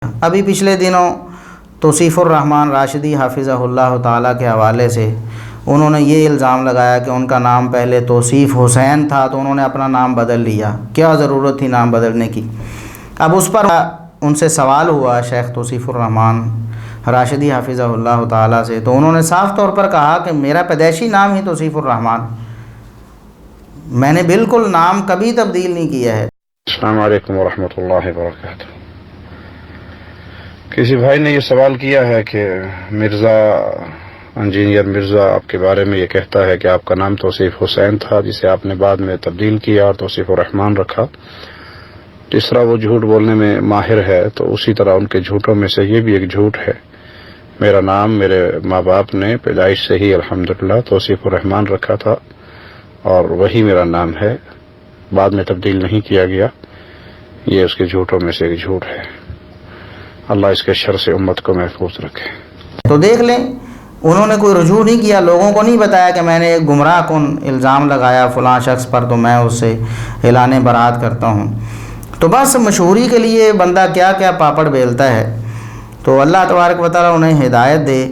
ابھی پچھلے دنوں توصیف الرحمان راشدی حافظہ اللہ تعالیٰ کے حوالے سے انہوں نے یہ الزام لگایا کہ ان کا نام پہلے توصیف حسین تھا تو انہوں نے اپنا نام بدل لیا، کیا ضرورت تھی نام بدلنے کی۔ اب اس پر ان سے سوال ہوا شیخ توصیف الرحمان راشدی حافظہ اللہ تعالیٰ سے، تو انہوں نے صاف طور پر کہا کہ میرا پیدائشی نام ہی توصیف الرحمان، میں نے بالکل نام کبھی تبدیل نہیں کیا ہے۔ السلام علیکم ورحمۃ اللہ وبرکاتہ۔ کسی بھائی نے یہ سوال کیا ہے کہ مرزا انجینئر مرزا آپ کے بارے میں یہ کہتا ہے کہ آپ کا نام توصیف حسین تھا جسے آپ نے بعد میں تبدیل کیا اور توصیف الرحمان رکھا۔ جس طرح وہ جھوٹ بولنے میں ماہر ہے تو اسی طرح ان کے جھوٹوں میں سے یہ بھی ایک جھوٹ ہے۔ میرا نام میرے ماں باپ نے پیدائش سے ہی الحمدللہ توصیف الرحمان رکھا تھا اور وہی میرا نام ہے، بعد میں تبدیل نہیں کیا گیا۔ یہ اس کے جھوٹوں میں سے ایک جھوٹ ہے۔ اللہ اس کے شر سے امت کو محفوظ رکھے۔ تو دیکھ لیں، انہوں نے کوئی رجوع نہیں کیا، لوگوں کو نہیں بتایا کہ میں نے ایک گمراہ کن الزام لگایا فلاں شخص پر تو میں اس سے اعلان برات کرتا ہوں۔ تو بس مشہوری کے لیے بندہ کیا کیا پاپڑ بیلتا ہے۔ تو اللہ تبارک و تعالیٰ انہیں ہدایت دے۔